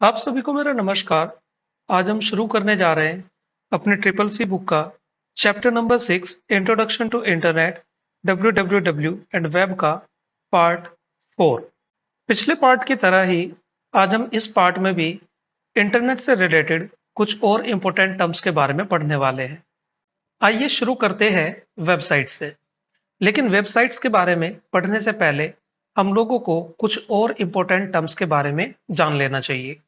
आप सभी को मेरा नमस्कार। आज हम शुरू करने जा रहे हैं अपने ट्रिपल सी बुक का chapter number 6 introduction to internet WWW and web का पार्ट 4। पिछले पार्ट की तरह ही आज हम इस पार्ट में भी इंटरनेट से रिलेटेड कुछ और इम्पोर्टेंट टर्म्स के बारे में पढ़ने वाले हैं। आइए शुरू करते हैं वेबसाइट से। लेकिन वेबसाइट्स के बारे में पढ़ने से पहले हम लोगों को कुछ और इम्पोर्टेंट टर्म्स के बारे में जान लेना चाहिए।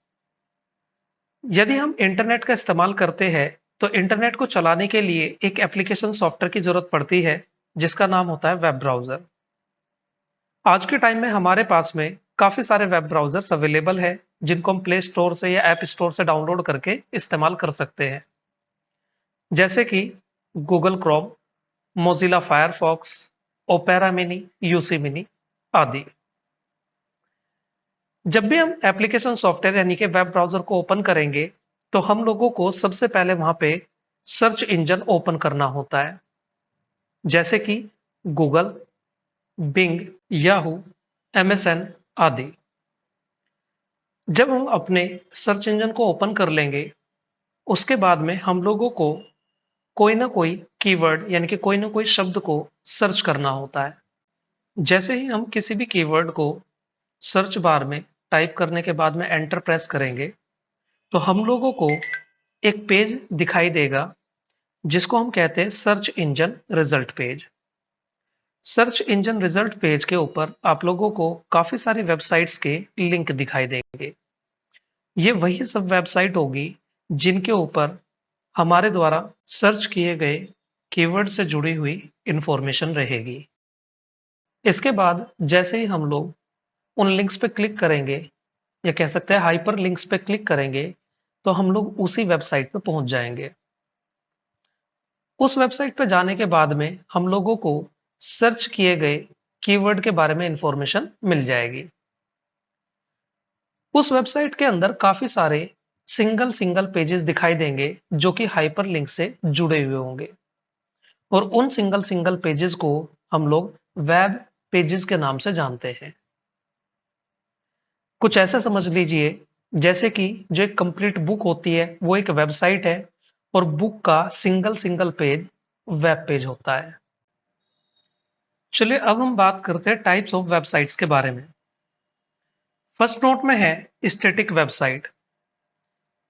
यदि हम इंटरनेट का इस्तेमाल करते हैं तो इंटरनेट को चलाने के लिए एक एप्लीकेशन सॉफ्टवेयर की जरूरत पड़ती है जिसका नाम होता है वेब ब्राउज़र। आज के टाइम में हमारे पास में काफ़ी सारे वेब ब्राउज़र्स अवेलेबल है जिनको हम प्ले स्टोर से या ऐप स्टोर से डाउनलोड करके इस्तेमाल कर सकते हैं, जैसे कि Google Chrome, Mozilla Firefox, opera mini, UC mini आदि। जब भी हम एप्लीकेशन सॉफ्टवेयर यानी कि वेब ब्राउज़र को ओपन करेंगे तो हम लोगों को सबसे पहले वहाँ पे सर्च इंजन ओपन करना होता है, जैसे कि गूगल, बिंग, याहू, एमएसएन आदि। जब हम अपने सर्च इंजन को ओपन कर लेंगे उसके बाद में हम लोगों को कोई ना कोई कीवर्ड यानी कि कोई ना कोई शब्द को सर्च करना होता है। जैसे ही हम किसी भी कीवर्ड को सर्च बार में टाइप करने के बाद में एंटर प्रेस करेंगे तो हम लोगों को एक पेज दिखाई देगा जिसको हम कहते हैं search engine result page. Search engine result page के ऊपर आप लोगों को काफ़ी सारी वेबसाइट्स के लिंक दिखाई देंगे। ये वही सब वेबसाइट होगी जिनके ऊपर हमारे द्वारा सर्च किए गए कीवर्ड से जुड़ी हुई इंफॉर्मेशन रहेगी। इसके बाद जैसे ही हम लोग उन लिंक्स पे क्लिक करेंगे या कह सकते हैं हाइपर लिंक्स पे क्लिक करेंगे तो हम लोग उसी वेबसाइट पे पहुंच जाएंगे। उस वेबसाइट पे जाने के बाद में हम लोगों को सर्च किए गए कीवर्ड के बारे में इंफॉर्मेशन मिल जाएगी। उस वेबसाइट के अंदर काफी सारे सिंगल सिंगल पेजेस दिखाई देंगे जो कि हाइपर लिंक से जुड़े हुए होंगे और उन सिंगल सिंगल पेजेस को हम लोग वेब पेजेस के नाम से जानते हैं। कुछ ऐसा समझ लीजिए जैसे कि जो एक कंप्लीट बुक होती है वो एक वेबसाइट है और बुक का single single page web page होता है। चलिए अब हम बात करते हैं टाइप्स ऑफ वेबसाइट्स के बारे में। फर्स्ट नोट में है static website.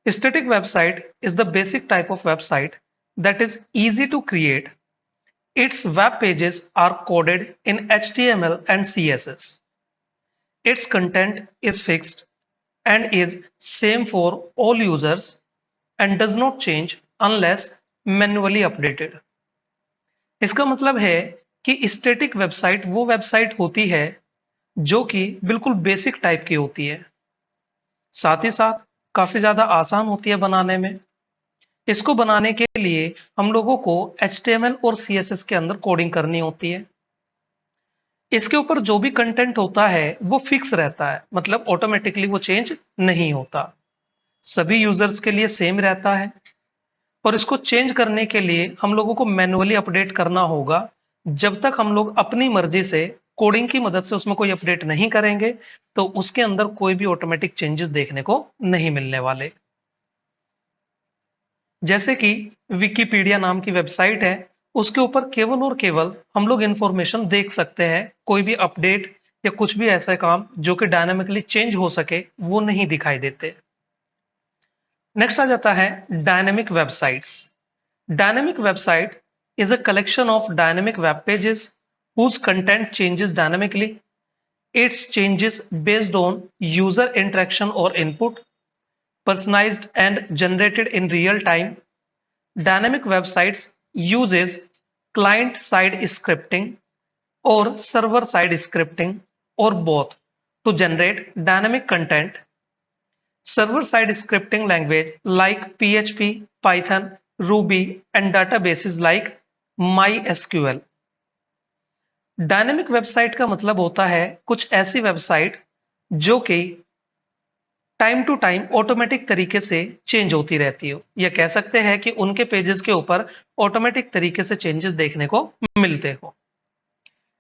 Static website is the basic type of website that is easy to create. Its web pages are coded in HTML and CSS. Its content is fixed and is same for all users and does not change unless manually updated. इसका मतलब है कि static website वो website होती है जो कि बिल्कुल बेसिक टाइप की होती है, साथ ही साथ काफ़ी ज़्यादा आसान होती है बनाने में। इसको बनाने के लिए हम लोगों को HTML और CSS के अंदर कोडिंग करनी होती है। इसके ऊपर जो भी कंटेंट होता है वो फिक्स रहता है, मतलब ऑटोमेटिकली वो चेंज नहीं होता, सभी यूजर्स के लिए सेम रहता है। और इसको चेंज करने के लिए हम लोगों को मैन्युअली अपडेट करना होगा। जब तक हम लोग अपनी मर्जी से कोडिंग की मदद से उसमें कोई अपडेट नहीं करेंगे तो उसके अंदर कोई भी ऑटोमेटिक चेंजेस देखने को नहीं मिलने वाले। जैसे कि विकिपीडिया नाम की वेबसाइट है, उसके ऊपर केवल और केवल हम लोग इंफॉर्मेशन देख सकते हैं, कोई भी अपडेट या कुछ भी ऐसा काम जो कि डायनामिकली चेंज हो सके वो नहीं दिखाई देते। नेक्स्ट आ जाता है dynamic websites. Dynamic website is a collection of dynamic web pages whose content changes dynamically. It changes based on user interaction or input, personalized and generated in real time. Dynamic websites uses client-side scripting or server-side scripting or both to generate dynamic content. Server-side scripting language like PHP, Python, Ruby and databases like MySQL. Dynamic website का मतलब होता है कुछ ऐसी website जो कि time to time automatic तरीके से चेंज होती रहती हो, या कह सकते हैं कि उनके पेजेस के ऊपर ऑटोमेटिक तरीके से चेंजेस देखने को मिलते हो।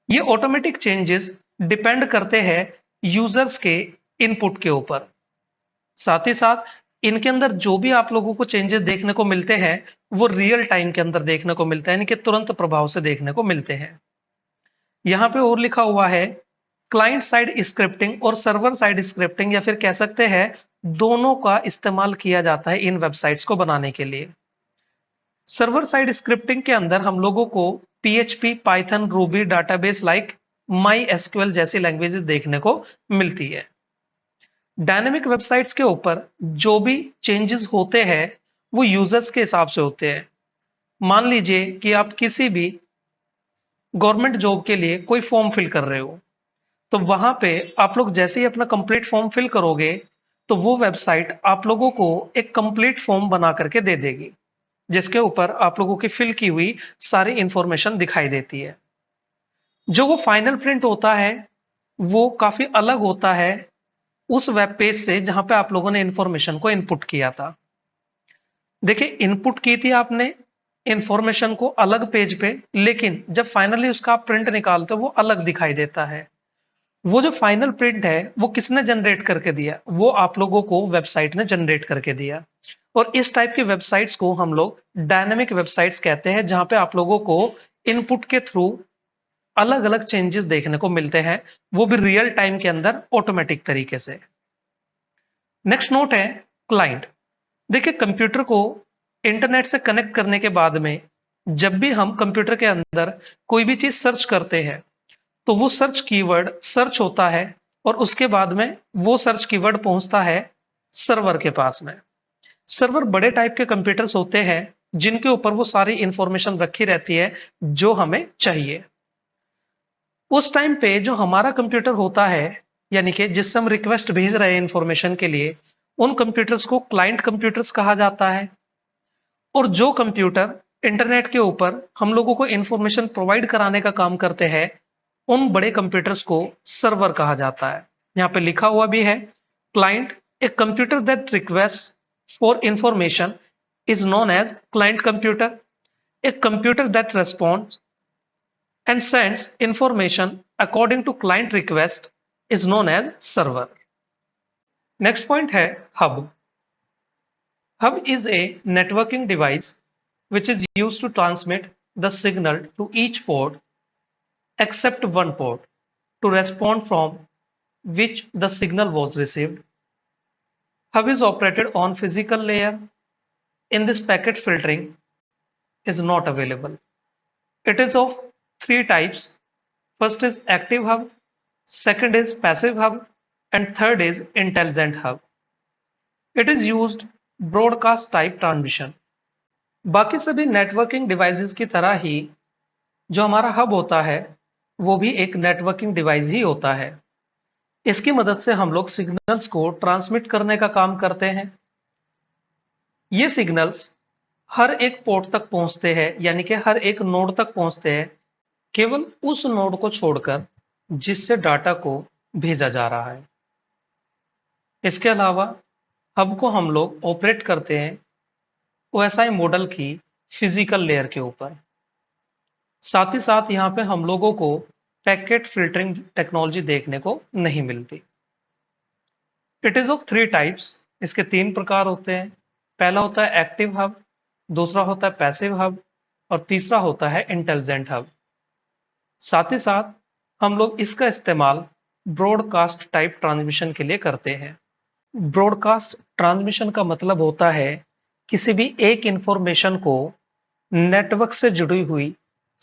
ये ऑटोमेटिक चेंजेस डिपेंड करते हैं यूजर्स के इनपुट के ऊपर। साथ ही साथ इनके अंदर जो भी आप लोगों को चेंजेस देखने को मिलते हैं, वो रियल टाइम के अंदर देखने को मिलता है, यानी कि तुरंत प्रभाव से देखने को मिलते हैं। यहाँ पे और लिखा हुआ है क्लाइंट साइड स्क्रिप्टिंग और सर्वर साइड स्क्रिप्टिंग, या फिर कह सकते हैं दोनों का इस्तेमाल किया जाता है इन वेबसाइट्स को बनाने के लिए। सर्वर साइड स्क्रिप्टिंग के अंदर हम लोगों को PHP, Python, Ruby, database like my SQL जैसी लैंग्वेजेस देखने को मिलती है। डायनेमिक वेबसाइट्स के ऊपर जो भी चेंजेस होते हैं वो यूजर्स के हिसाब से होते हैं। मान लीजिए कि आप किसी भी गवर्नमेंट जॉब के लिए कोई फॉर्म फिल कर रहे हो, तो वहां पे आप लोग जैसे ही अपना कंप्लीट फॉर्म फिल करोगे, तो वो वेबसाइट आप लोगों को एक कंप्लीट फॉर्म बना करके दे देगी, जिसके ऊपर आप लोगों की फिल की हुई सारी इंफॉर्मेशन दिखाई देती है। जो वो फाइनल प्रिंट होता है वो काफी अलग होता है उस वेब पेज से जहां पे आप लोगों ने इंफॉर्मेशन को इनपुट किया था। देखिए, इनपुट की थी आपने इंफॉर्मेशन को अलग पेज पे, लेकिन जब फाइनली उसका आप प्रिंट निकालते हो वो अलग दिखाई देता है। वो जो फाइनल प्रिंट है वो किसने जनरेट करके दिया? वो आप लोगों को वेबसाइट ने जनरेट करके दिया। और इस टाइप की वेबसाइट्स को हम लोग डायनेमिक वेबसाइट्स कहते हैं, जहां पे आप लोगों को इनपुट के थ्रू अलग अलग चेंजेस देखने को मिलते हैं, वो भी रियल टाइम के अंदर ऑटोमेटिक तरीके से। नेक्स्ट नोट है क्लाइंट। देखिए, कंप्यूटर को इंटरनेट से कनेक्ट करने के बाद में जब भी हम कंप्यूटर के अंदर कोई भी चीज सर्च करते हैं, तो वो सर्च कीवर्ड सर्च होता है और उसके बाद में वो सर्च कीवर्ड पहुंचता है सर्वर के पास में। सर्वर बड़े टाइप के कंप्यूटर्स होते हैं जिनके ऊपर वो सारी इंफॉर्मेशन रखी रहती है जो हमें चाहिए। उस टाइम पे जो हमारा कंप्यूटर होता है, यानी कि जिससे हम रिक्वेस्ट भेज रहे हैं इंफॉर्मेशन के लिए, उन कंप्यूटर्स को क्लाइंट कंप्यूटर्स कहा जाता है। और जो कंप्यूटर इंटरनेट के ऊपर हम लोगों को इंफॉर्मेशन प्रोवाइड कराने का काम करते हैं, उन बड़े कंप्यूटर्स को सर्वर कहा जाता है। यहाँ पे लिखा हुआ भी है, client a computer that request for information is known as client computer. A computer that responds and sends information according to client request is known as server. Next point है hub. Hub is a networking device which is used to transmit the signal to each port except one port to respond from which the signal was received. Hub is operated on physical layer. In this, packet filtering is not available. It is of three types. First is active hub, second is passive hub, and third is intelligent hub. It is used broadcast type transmission. बाकी सभी networking devices की तरह ही जो हमारा hub होता है वो भी एक नेटवर्किंग डिवाइस ही होता है। इसकी मदद से हम लोग सिग्नल्स को ट्रांसमिट करने का काम करते हैं। ये सिग्नल्स हर एक पोर्ट तक पहुंचते हैं, यानी कि हर एक नोड तक पहुंचते हैं, केवल उस नोड को छोड़कर जिससे डाटा को भेजा जा रहा है। इसके अलावा हब को हम लोग ऑपरेट करते हैं OSI मॉडल की फिजिकल लेयर के ऊपर। साथ ही साथ यहाँ पे हम लोगों को पैकेट फिल्टरिंग टेक्नोलॉजी देखने को नहीं मिलती। It is of three types. इसके तीन प्रकार होते हैं। पहला होता है एक्टिव हब, दूसरा होता है पैसिव हब और तीसरा होता है इंटेलिजेंट हब। साथ ही साथ हम लोग इसका इस्तेमाल ब्रॉडकास्ट टाइप ट्रांसमिशन के लिए करते हैं। ब्रॉडकास्ट ट्रांसमिशन का मतलब होता है किसी भी एक इंफॉर्मेशन को नेटवर्क से जुड़ी हुई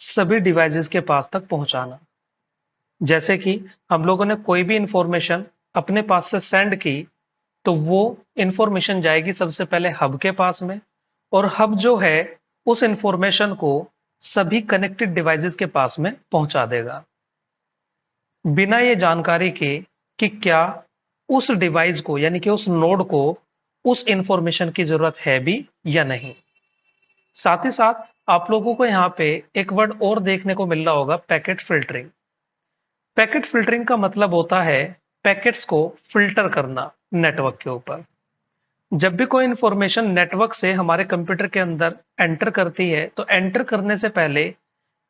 सभी डिवाइसेस के पास तक पहुंचाना। जैसे कि हम लोगों ने कोई भी इंफॉर्मेशन अपने पास से सेंड की, तो वो इंफॉर्मेशन जाएगी सबसे पहले हब के पास में, और हब जो है उस इंफॉर्मेशन को सभी कनेक्टेड डिवाइसेस के पास में पहुंचा देगा, बिना ये जानकारी के कि क्या उस डिवाइस को, यानी कि उस नोड को, उस इंफॉर्मेशन की जरूरत है भी या नहीं। साथ ही साथ आप लोगों को यहाँ पे एक वर्ड और देखने को मिल रहा होगा, पैकेट फिल्टरिंग। पैकेट फिल्टरिंग का मतलब होता है पैकेट्स को फिल्टर करना नेटवर्क के ऊपर। जब भी कोई इंफॉर्मेशन नेटवर्क से हमारे कंप्यूटर के अंदर एंटर करती है, तो एंटर करने से पहले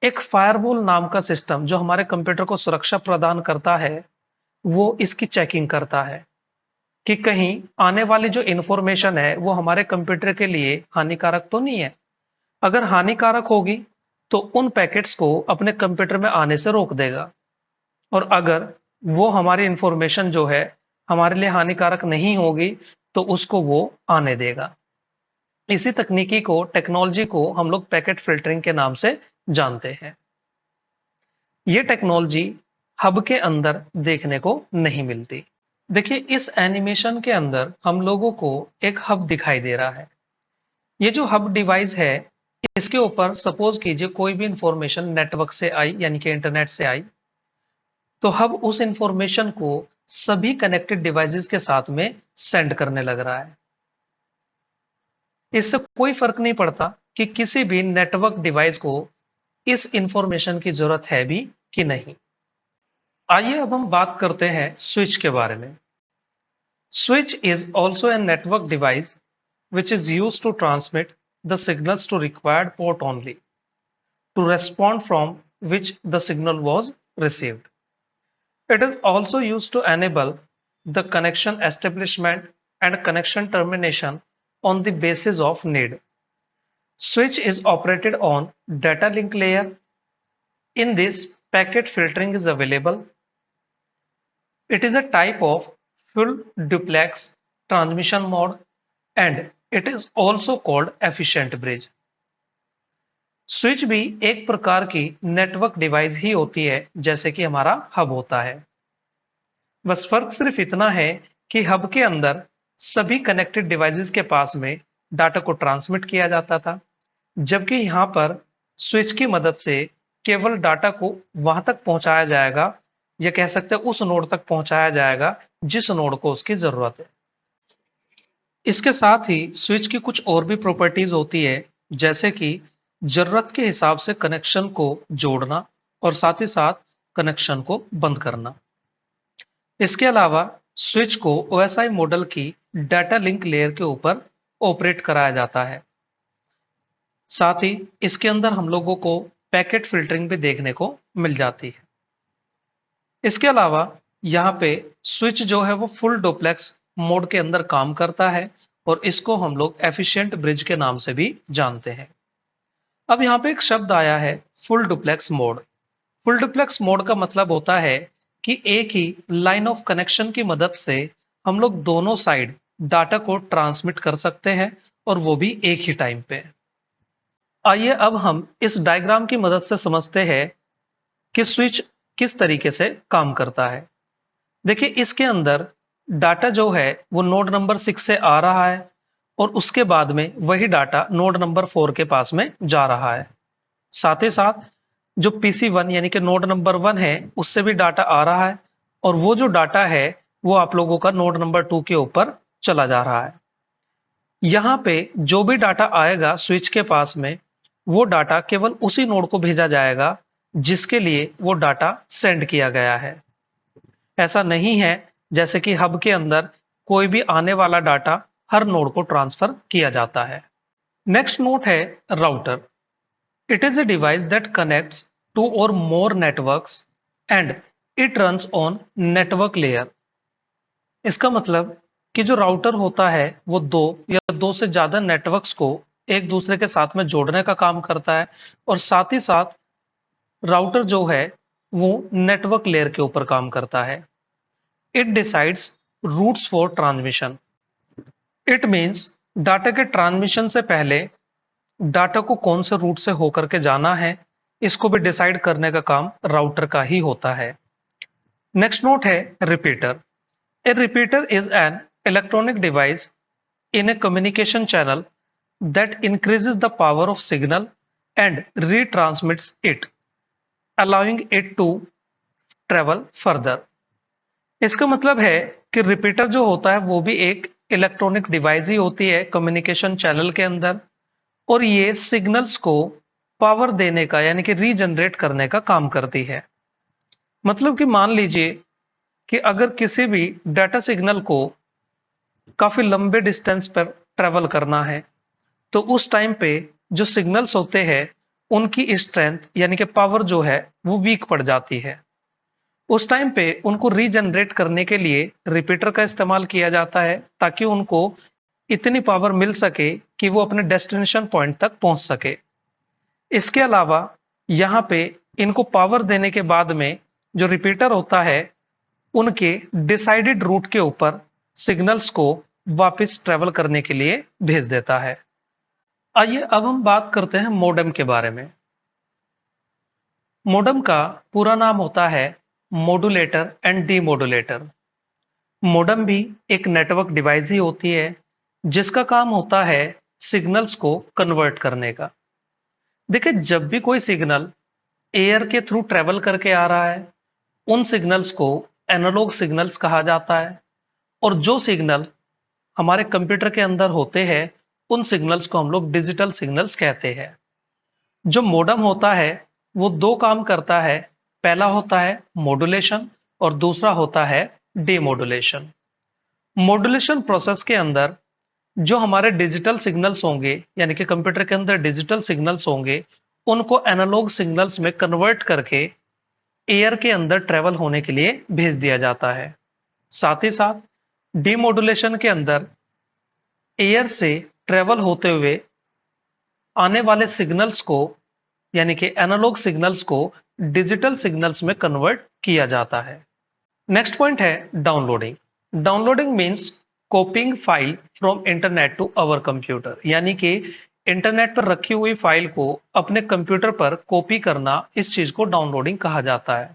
एक फायरवॉल नाम का सिस्टम जो हमारे कंप्यूटर को सुरक्षा प्रदान करता है, वो इसकी चेकिंग करता है। कि कहीं आने वाली जो इन्फॉर्मेशन है वो हमारे कंप्यूटर के लिए हानिकारक तो नहीं है। अगर हानिकारक होगी तो उन पैकेट्स को अपने कंप्यूटर में आने से रोक देगा, और अगर वो हमारी इंफॉर्मेशन जो है हमारे लिए हानिकारक नहीं होगी तो उसको वो आने देगा। इसी तकनीकी को, टेक्नोलॉजी को हम लोग पैकेट फिल्टरिंग के नाम से जानते हैं। ये टेक्नोलॉजी हब के अंदर देखने को नहीं मिलती। देखिए, इस एनिमेशन के अंदर हम लोगों को एक हब दिखाई दे रहा है। ये जो हब डिवाइस है, इसके ऊपर सपोज कीजिए कोई भी इंफॉर्मेशन नेटवर्क से आई, यानी कि इंटरनेट से आई, तो हब उस इंफॉर्मेशन को सभी कनेक्टेड डिवाइसेस के साथ में सेंड करने लग रहा है। इससे कोई फर्क नहीं पड़ता कि किसी भी नेटवर्क डिवाइस को इस इंफॉर्मेशन की जरूरत है भी कि नहीं। आइए अब हम बात करते हैं स्विच के बारे में। Switch is also a network device which is used to transmit the signals to required port only to respond from which the signal was received. It is also used to enable the connection establishment and connection termination on the basis of need. Switch is operated on data link layer. In this, packet filtering is available. It is a type of full duplex transmission mode and it is also called efficient bridge. Switch भी एक प्रकार की network device ही होती है, जैसे कि हमारा hub होता है। बस फर्क सिर्फ इतना है कि हब के अंदर सभी कनेक्टेड डिवाइसेस के पास में डाटा को ट्रांसमिट किया जाता था, जबकि यहाँ पर स्विच की मदद से केवल डाटा को वहां तक पहुंचाया जाएगा, या कह सकते हैं उस नोड तक पहुंचाया जाएगा जिस नोड को उसकी जरूरत है। इसके साथ ही स्विच की कुछ और भी प्रॉपर्टीज होती है, जैसे कि जरूरत के हिसाब से कनेक्शन को जोड़ना और साथ ही साथ कनेक्शन को बंद करना। इसके अलावा स्विच को OSI मॉडल की डाटा लिंक लेयर के ऊपर ऑपरेट कराया जाता है। साथ ही इसके अंदर हम लोगों को पैकेट फिल्टरिंग भी देखने को मिल जाती है। इसके अलावा यहाँ पे स्विच जो है वो फुल डुप्लेक्स मोड के अंदर काम करता है, और इसको हम लोग एफिशिएंट ब्रिज के नाम से भी जानते हैं। अब यहाँ पे एक शब्द आया है, full duplex mode. Full duplex mode का मतलब होता है कि एक ही लाइन ऑफ कनेक्शन की मदद से हम लोग दोनों साइड डाटा को ट्रांसमिट कर सकते हैं, और वो भी एक ही टाइम पे। आइए अब हम इस डायग्राम की मदद से समझते हैं कि स्विच किस तरीके से काम करता है। देखिए, इसके अंदर डाटा जो है वो नोड नंबर 6 से आ रहा है, और उसके बाद में वही डाटा नोड नंबर 4 के पास में जा रहा है। साथ ही साथ जो PC1 यानी कि नोड नंबर 1 है, उससे भी डाटा आ रहा है, और वो जो डाटा है वो आप लोगों का नोड नंबर 2 के ऊपर चला जा रहा है। यहाँ पे जो भी डाटा आएगा स्विच के पास में, वो डाटा केवल उसी नोड को भेजा जाएगा जिसके लिए वो डाटा सेंड किया गया है। ऐसा नहीं है जैसे कि हब के अंदर कोई भी आने वाला डाटा हर नोड को ट्रांसफर किया जाता है। नेक्स्ट नोट है router. It is a device that connects to और more networks and it runs on network layer. इसका मतलब कि जो राउटर होता है वो दो या दो से ज्यादा नेटवर्क्स को एक दूसरे के साथ में जोड़ने का काम करता है, और साथ ही साथ राउटर जो है वो नेटवर्क लेयर के ऊपर काम करता है। It decides routes for transmission. It means data के ट्रांसमिशन से पहले डाटा को कौन से रूट से होकर के जाना है, इसको भी डिसाइड करने का काम राउटर का ही होता है। नेक्स्ट नोट है repeater. A repeater is an electronic device in a communication channel that increases the power of signal and retransmits it, allowing it to travel further। इसका मतलब है कि रिपीटर जो होता है वो भी एक इलेक्ट्रॉनिक डिवाइस ही होती है कम्युनिकेशन चैनल के अंदर, और ये सिग्नल्स को पावर देने का यानी कि रीजनरेट करने का काम करती है। मतलब कि मान लीजिए कि अगर किसी भी डाटा सिग्नल को काफी लंबे डिस्टेंस पर ट्रेवल करना है, तो उस टाइम पे जो सिग्नल्स होते हैं उनकी स्ट्रेंथ यानी कि पावर जो है वो वीक पड़ जाती है। उस टाइम पे उनको रीजनरेट करने के लिए रिपीटर का इस्तेमाल किया जाता है ताकि उनको इतनी पावर मिल सके कि वो अपने डेस्टिनेशन पॉइंट तक पहुंच सके। इसके अलावा यहाँ पे इनको पावर देने के बाद में जो रिपीटर होता है उनके डिसाइडेड रूट के ऊपर सिग्नल्स को वापस ट्रेवल करने के लिए भेज देता है। आइए अब हम बात करते हैं मोडेम के बारे में। मोडेम का पूरा नाम होता है मॉड्यूलेटर एंड डीमॉड्यूलेटर। मोडेम भी एक नेटवर्क डिवाइस ही होती है जिसका काम होता है सिग्नल्स को कन्वर्ट करने का। देखिए, जब भी कोई सिग्नल एयर के थ्रू ट्रेवल करके आ रहा है उन सिग्नल्स को एनालॉग सिग्नल्स कहा जाता है, और जो सिग्नल हमारे कंप्यूटर के अंदर होते हैं उन सिग्नल्स को हम लोग डिजिटल सिग्नल्स कहते हैं। जो मोडेम होता है वो दो काम करता है। पहला होता है मॉड्यूलेशन और दूसरा होता है डीमॉड्यूलेशन। मॉड्यूलेशन प्रोसेस के अंदर जो हमारे डिजिटल सिग्नल्स होंगे, यानी कि कंप्यूटर के अंदर डिजिटल सिग्नल्स होंगे, उनको एनालॉग सिग्नल्स में कन्वर्ट करके एयर के अंदर ट्रेवल होने के लिए भेज दिया जाता है। साथ ही साथ डीमॉड्यूलेशन के अंदर एयर से ट्रेवल होते हुए आने वाले सिग्नल्स को, यानी कि एनालॉग सिग्नल्स को डिजिटल सिग्नल्स में कन्वर्ट किया जाता है। नेक्स्ट पॉइंट है downloading. Downloading means copying file from internet to our computer, यानी कि इंटरनेट पर रखी हुई फाइल को अपने कंप्यूटर पर कॉपी करना, इस चीज को डाउनलोडिंग कहा जाता है।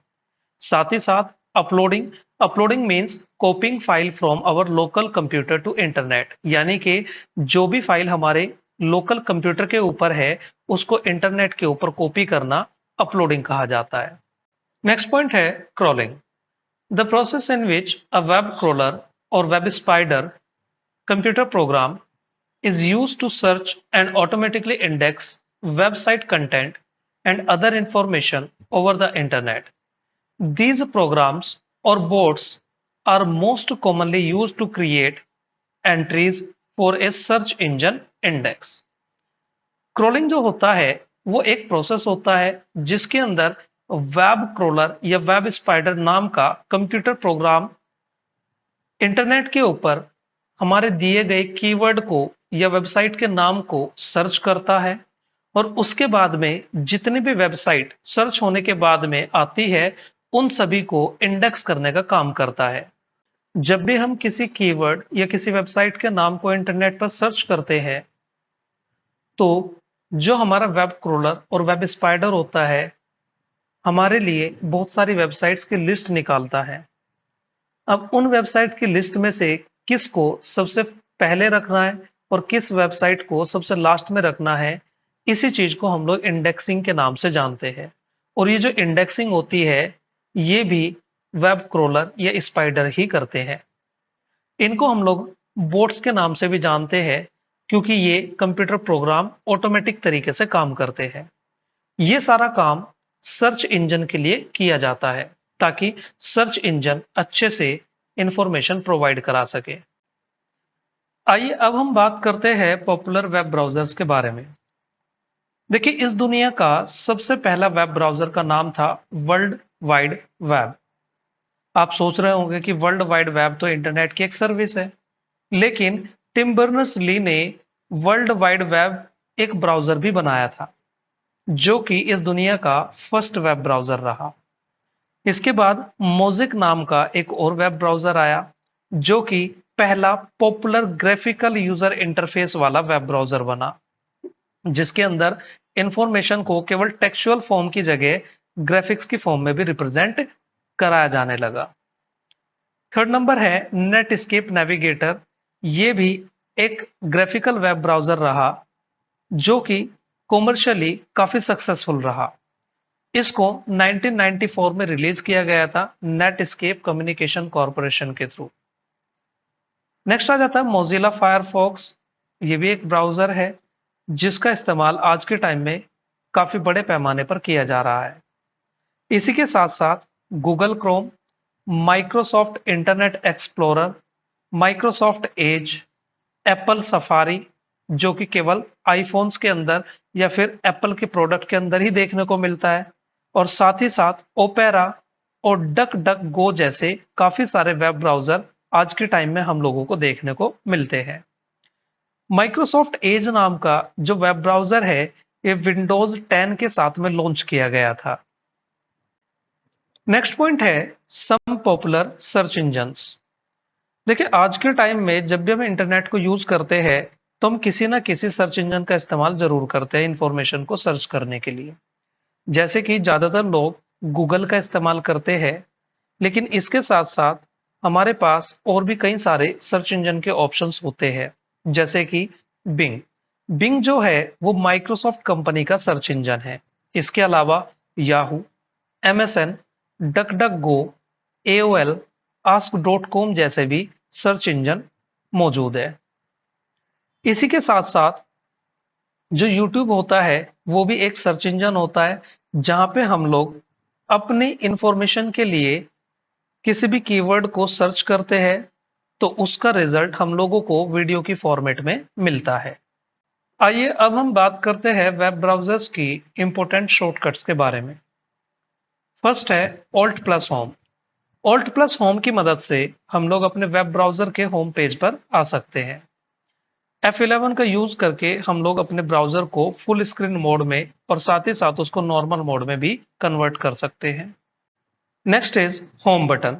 साथ ही साथ uploading. Uploading means copying file from our local computer to internet, यानी कि जो भी फाइल हमारे लोकल कंप्यूटर के ऊपर है उसको इंटरनेट के ऊपर कॉपी करना अपलोडिंग कहा जाता है। नेक्स्ट पॉइंट है crawling. The process in which a web crawler और web spider computer program is used to search and automatically index website content and other information over the internet. These programs or bots are most commonly used to create entries for a search engine index. Crawling जो होता है वो एक process होता है जिसके अंदर web crawler या वेब स्पाइडर नाम का कंप्यूटर प्रोग्राम इंटरनेट के ऊपर हमारे दिए गए कीवर्ड को या वेबसाइट के नाम को सर्च करता है, और उसके बाद में जितनी भी वेबसाइट सर्च होने के बाद में आती है उन सभी को इंडेक्स करने का काम करता है। जब भी हम किसी कीवर्ड या किसी वेबसाइट के नाम को इंटरनेट पर सर्च करते हैं तो जो हमारा वेब क्रोलर और वेब स्पाइडर होता है हमारे लिए बहुत सारी वेबसाइट्स की लिस्ट निकालता है। अब उन वेबसाइट की लिस्ट में से किसको सबसे पहले रखना है और किस वेबसाइट को सबसे लास्ट में रखना है, इसी चीज को हम लोग इंडेक्सिंग के नाम से जानते हैं। और ये जो इंडेक्सिंग होती है ये भी वेब क्रोलर या स्पाइडर ही करते हैं। इनको हम लोग बोट्स के नाम से भी जानते हैं क्योंकि ये कंप्यूटर प्रोग्राम ऑटोमेटिक तरीके से काम करते हैं। ये सारा काम सर्च इंजन के लिए किया जाता है ताकि सर्च इंजन अच्छे से इंफॉर्मेशन प्रोवाइड करा सके। आइए अब हम बात करते हैं पॉपुलर वेब ब्राउजर्स के बारे में। देखिए, इस दुनिया का सबसे पहला वेब ब्राउजर का नाम था वर्ल्ड वाइड वेब। आप सोच रहे होंगे कि वर्ल्ड वाइड वेब तो इंटरनेट की एक सर्विस है, लेकिन टिम बर्नर्स ली ने वर्ल्ड वाइड वेब एक ब्राउजर भी बनाया था जो कि इस दुनिया का फर्स्ट वेब ब्राउजर रहा। इसके बाद मोजिक नाम का एक और वेब ब्राउजर आया जो कि पहला पॉपुलर ग्राफिकल यूजर इंटरफेस वाला वेब ब्राउजर बना, जिसके अंदर इंफॉर्मेशन को केवल टेक्सचुअल फॉर्म की जगह ग्राफिक्स की फॉर्म में भी रिप्रेजेंट कराया जाने लगा। थर्ड नंबर है नेटस्केप नेविगेटर। ये भी एक ग्राफिकल वेब ब्राउजर रहा जो कि कॉमर्शियली काफी सक्सेसफुल रहा। इसको 1994 में रिलीज किया गया था नेटस्केप कम्युनिकेशन कॉरपोरेशन के थ्रू। नेक्स्ट आ जाता है मोजिला फायरफॉक्स। ये भी एक ब्राउजर है जिसका इस्तेमाल आज के टाइम में काफी बड़े पैमाने पर किया जा रहा है। इसी के साथ साथ Google Chrome, Microsoft internet explorer, Microsoft Edge, Apple safari जो कि केवल आईफोन्स के अंदर या फिर एप्पल के प्रोडक्ट के अंदर ही देखने को मिलता है, और साथ ही साथ ओपेरा और डक डक गो जैसे काफी सारे वेब ब्राउजर आज के टाइम में हम लोगों को देखने को मिलते हैं। माइक्रोसॉफ्ट एज नाम का जो वेब ब्राउजर है, ये विंडोज 10 के साथ में लॉन्च किया गया था। नेक्स्ट पॉइंट है सम पॉपुलर सर्च इंजन्स। देखिए, आज के टाइम में जब भी हम इंटरनेट को यूज करते हैं तो हम किसी ना किसी सर्च इंजन का इस्तेमाल जरूर करते हैं इंफॉर्मेशन को सर्च करने के लिए। जैसे कि ज्यादातर लोग गूगल का इस्तेमाल करते हैं, लेकिन इसके साथ साथ हमारे पास और भी कई सारे सर्च इंजन के ऑप्शंस होते हैं, जैसे कि बिंग। बिंग जो है वो माइक्रोसॉफ्ट कंपनी का सर्च इंजन है। इसके अलावा याहू, एमएसएन, डक गो, एओएल, आस्क डॉट कॉम जैसे भी सर्च इंजन मौजूद है। इसी के साथ साथ जो यूट्यूब होता है वो भी एक सर्च इंजन होता है, जहां पे हम लोग अपनी इंफॉर्मेशन के लिए किसी भी कीवर्ड को सर्च करते हैं तो उसका रिजल्ट हम लोगों को वीडियो की फॉर्मेट में मिलता है। आइए अब हम बात करते हैं वेब ब्राउजर्स की इंपॉर्टेंट शॉर्टकट्स के बारे में। फर्स्ट है alt plus home. Alt plus home की मदद से हम लोग अपने वेब ब्राउजर के होम पेज पर आ सकते हैं। F11 का यूज करके हम लोग अपने ब्राउजर को फुल स्क्रीन मोड में और साथ ही साथ उसको नॉर्मल मोड में भी कन्वर्ट कर सकते हैं। Next is home button.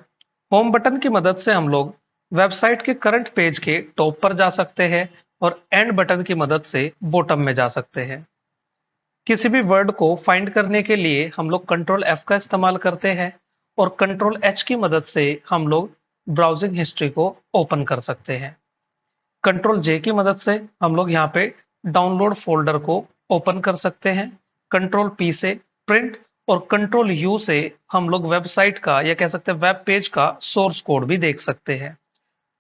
Home button की मदद से हम लोग वेबसाइट के करंट पेज के टॉप पर जा सकते हैं और एंड बटन की मदद से बॉटम में जा सकते हैं। किसी भी वर्ड को फाइंड करने के लिए हम लोग कंट्रोल F का इस्तेमाल करते हैं और कंट्रोल H की मदद से हम लोग ब्राउजिंग हिस्ट्री को ओपन कर सकते हैं। कंट्रोल J की मदद से हम लोग यहाँ पे डाउनलोड फोल्डर को ओपन कर सकते हैं। कंट्रोल P से प्रिंट और कंट्रोल U से हम लोग वेबसाइट का या कह सकते हैं वेब पेज का सोर्स कोड भी देख सकते हैं।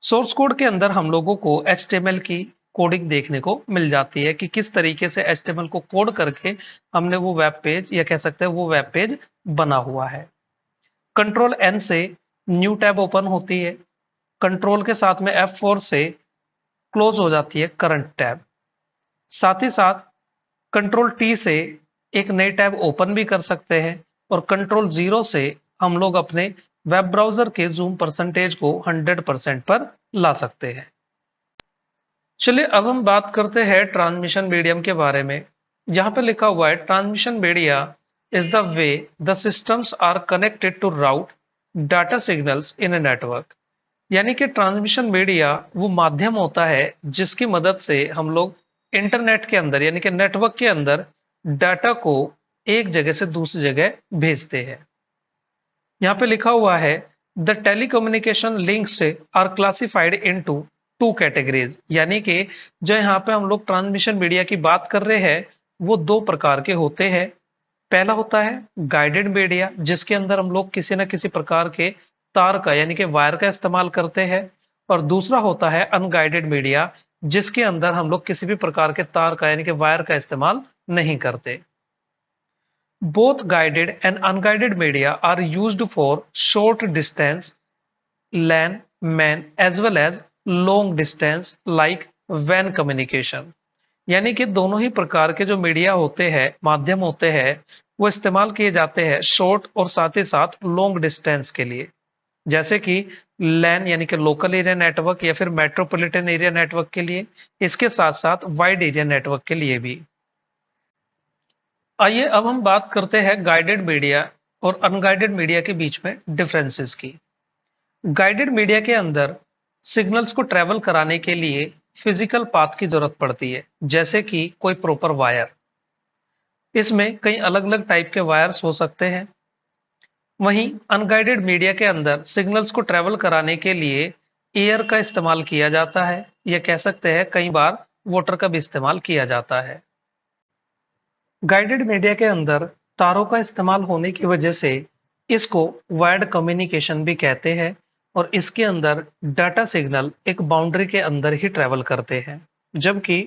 सोर्स कोड के अंदर हम लोगों को HTML की कोडिंग देखने को मिल जाती है कि किस तरीके से HTML को कोड करके हमने वो वेब पेज या कह सकते हैं वो वेब पेज बना हुआ है। कंट्रोल N से न्यू टैब ओपन होती है। कंट्रोल के साथ में F4 से क्लोज हो जाती है करंट टैब। साथ ही साथ कंट्रोल T से एक नई टैब ओपन भी कर सकते हैं और कंट्रोल 0 से हम लोग अपने वेब ब्राउजर के जूम परसेंटेज को 100% पर ला सकते हैं। चलिए अब हम बात करते हैं ट्रांसमिशन मीडियम के बारे में। यहाँ पे लिखा हुआ है transmission media is the way the systems are connected to route data signals in a network. यानी कि ट्रांसमिशन मीडिया वो माध्यम होता है जिसकी मदद से हम लोग इंटरनेट के अंदर यानी कि नेटवर्क के अंदर डाटा को एक जगह से दूसरी जगह भेजते हैं। यहाँ पे लिखा हुआ है the telecommunication links are classified into two categories. यानी कि जो यहाँ पे हम लोग ट्रांसमिशन मीडिया की बात कर रहे हैं वो दो प्रकार के होते हैं। पहला होता है गाइडेड मीडिया, जिसके अंदर हम लोग किसी न किसी प्रकार के तार का यानी कि वायर का इस्तेमाल करते हैं। और दूसरा होता है अनगाइडेड मीडिया, जिसके अंदर हम लोग किसी भी प्रकार के तार का यानी कि वायर का इस्तेमाल नहीं करते। Both guided and unguided media are used for short distance LAN, MAN as well as long distance like WAN communication। यानी कि दोनों ही प्रकार के जो मीडिया होते हैं, माध्यम होते हैं, वो इस्तेमाल किए जाते हैं शॉर्ट और साथ ही साथ लॉन्ग डिस्टेंस के लिए। जैसे कि लैन यानी कि लोकल एरिया नेटवर्क या फिर मेट्रोपॉलिटन एरिया नेटवर्क के लिए, इसके साथ साथ वाइड एरिया नेटवर्क के लिए भी। आइए अब हम बात करते हैं गाइडेड मीडिया और अनगाइडेड मीडिया के बीच में डिफरेंसेस की। गाइडेड मीडिया के अंदर सिग्नल्स को ट्रेवल कराने के लिए फिजिकल पाथ की जरूरत पड़ती है, जैसे कि कोई प्रॉपर वायर। इसमें कई अलग अलग टाइप के वायर्स हो सकते हैं। वहीं अनगाइडेड मीडिया के अंदर सिग्नल्स को ट्रेवल कराने के लिए एयर का इस्तेमाल किया जाता है, या कह सकते हैं कई बार वाटर का भी इस्तेमाल किया जाता है। गाइडेड मीडिया के अंदर तारों का इस्तेमाल होने की वजह से इसको वायर्ड कम्युनिकेशन भी कहते हैं और इसके अंदर डाटा सिग्नल एक बाउंड्री के अंदर ही ट्रेवल करते हैं। जबकि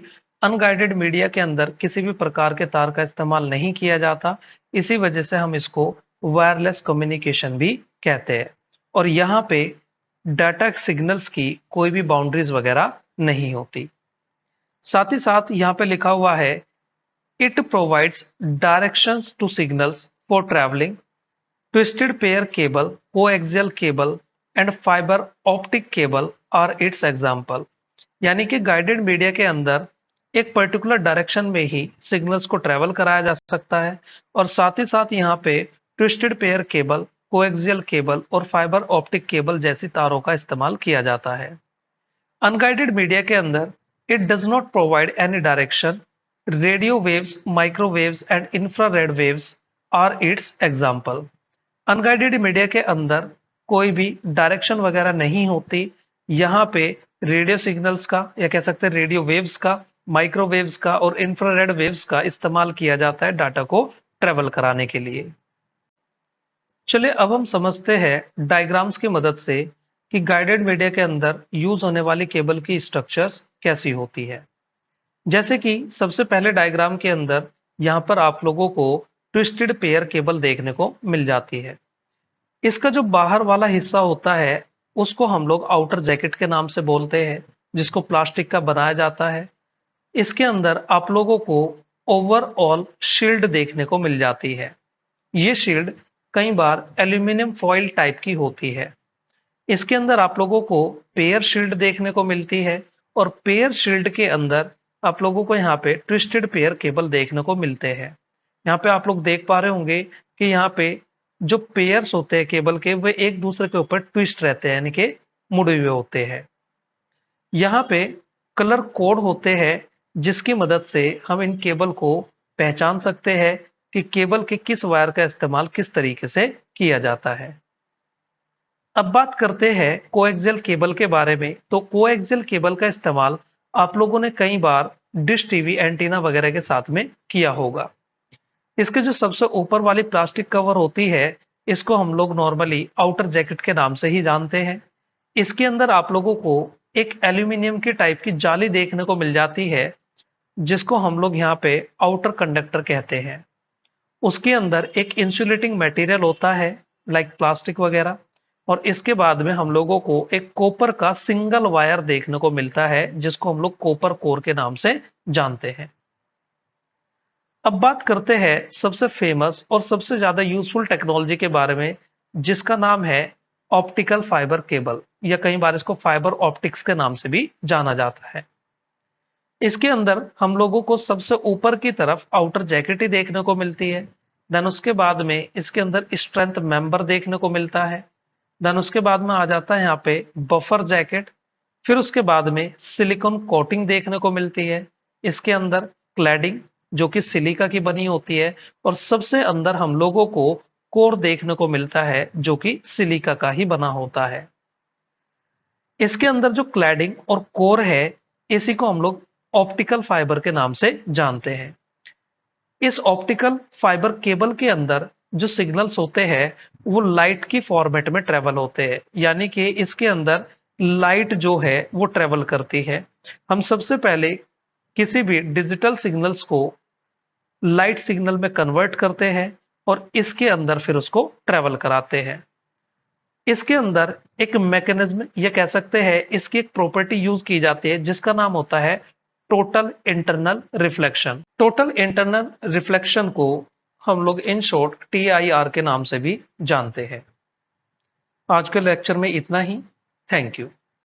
अनगाइडेड मीडिया के अंदर किसी भी प्रकार के तार का इस्तेमाल नहीं किया जाता, इसी वजह से हम इसको वायरलेस कम्युनिकेशन भी कहते हैं। और यहाँ पे डाटा सिग्नल्स की कोई भी बाउंड्रीज वगैरह नहीं होती। साथ ही साथ यहाँ पे लिखा हुआ है it provides directions to signals for traveling Twisted pair cable, coaxial cable and fiber optic cable are its example। यानी कि गाइडेड मीडिया के अंदर एक पर्टिकुलर डायरेक्शन में ही सिग्नल्स को ट्रेवल कराया जा सकता है और साथ ही साथ यहाँ पे twisted pair cable, coaxial cable और फाइबर ऑप्टिक केबल जैसी तारों का इस्तेमाल किया जाता है। अनगाइडेड मीडिया के अंदर it does not provide any direction. Radio waves, microwaves and infrared waves are its example. Unguided media के अंदर कोई भी डायरेक्शन वगैरह नहीं होती। यहाँ पे रेडियो सिग्नल्स का या कह सकते हैं रेडियो वेव्स का, माइक्रोवेव्स का और इंफ्रारेड वेव्स का इस्तेमाल किया जाता है डाटा को ट्रेवल कराने के लिए। चलिए अब हम समझते हैं डायग्राम्स की मदद से कि गाइडेड मीडिया के अंदर यूज होने वाली केबल की स्ट्रक्चर्स कैसी होती है। जैसे कि सबसे पहले डायग्राम के अंदर यहाँ पर आप लोगों को ट्विस्टेड पेयर केबल देखने को मिल जाती है। इसका जो बाहर वाला हिस्सा होता है उसको हम लोग आउटर जैकेट के नाम से बोलते हैं, जिसको प्लास्टिक का बनाया जाता है। इसके अंदर आप लोगों को ओवरऑल शील्ड देखने को मिल जाती है। ये शील्ड कई बार एल्यूमिनियम फॉइल टाइप की होती है। इसके अंदर आप लोगों को पेयर शील्ड देखने को मिलती है और पेयर शील्ड के अंदर आप लोगों को यहाँ पे ट्विस्टेड पेयर केबल देखने को मिलते हैं। यहाँ पे आप लोग देख पा रहे होंगे कि यहाँ पे जो पेयर्स होते हैं केबल के वे एक दूसरे के ऊपर ट्विस्ट रहते हैं, यानी कि मुड़े हुए होते हैं। यहाँ पे कलर कोड होते हैं जिसकी मदद से हम इन केबल को पहचान सकते हैं कि केबल के किस वायर का इस्तेमाल किस तरीके से किया जाता है। अब बात करते हैं कोएक्सियल केबल के बारे में। तो कोएक्सियल केबल का इस्तेमाल आप लोगों ने कई बार डिश टीवी एंटीना वगैरह के साथ में किया होगा। इसके जो सबसे ऊपर वाली प्लास्टिक कवर होती है इसको हम लोग नॉर्मली आउटर जैकेट के नाम से ही जानते हैं। इसके अंदर आप लोगों को एक एल्यूमिनियम की टाइप की जाली देखने को मिल जाती है जिसको हम लोग यहाँ पे आउटर कंडक्टर कहते हैं। उसके अंदर एक इंसुलेटिंग मटेरियल होता है लाइक प्लास्टिक वगैरह, और इसके बाद में हम लोगों को एक कॉपर का सिंगल वायर देखने को मिलता है जिसको हम लोग कॉपर कोर के नाम से जानते हैं। अब बात करते हैं सबसे फेमस और सबसे ज्यादा यूजफुल टेक्नोलॉजी के बारे में जिसका नाम है ऑप्टिकल फाइबर केबल, या कई बार इसको फाइबर ऑप्टिक्स के नाम से भी जाना जाता है। इसके अंदर हम लोगों को सबसे ऊपर की तरफ आउटर जैकेट ही देखने को मिलती है। देन उसके बाद में इसके अंदर स्ट्रेंथ मेंबर देखने को मिलता है। देन उसके बाद में आ जाता है यहाँ पे बफर जैकेट। फिर उसके बाद में सिलिकॉन कोटिंग देखने को मिलती है। इसके अंदर क्लैडिंग जो कि सिलिका की बनी होती है, और सबसे अंदर हम लोगों को कोर देखने को मिलता है जो कि सिलिका का ही बना होता है। इसके अंदर जो क्लैडिंग और कोर है इसी को हम लोग ऑप्टिकल फाइबर के नाम से जानते हैं। इस ऑप्टिकल फाइबर केबल के अंदर जो सिग्नल्स होते हैं वो लाइट की फॉर्मेट में ट्रेवल होते हैं, यानी कि इसके अंदर लाइट जो है वो ट्रेवल करती है। हम सबसे पहले किसी भी डिजिटल सिग्नल्स को लाइट सिग्नल में कन्वर्ट करते हैं और इसके अंदर फिर उसको ट्रेवल कराते हैं। इसके अंदर एक मैकेनिज्म या कह सकते हैं इसकी एक प्रॉपर्टी यूज की जाती है जिसका नाम होता है total internal reflection. Total internal reflection को हम लोग इन शॉर्ट TIR के नाम से भी जानते हैं। आज के लेक्चर में इतना ही। Thank you.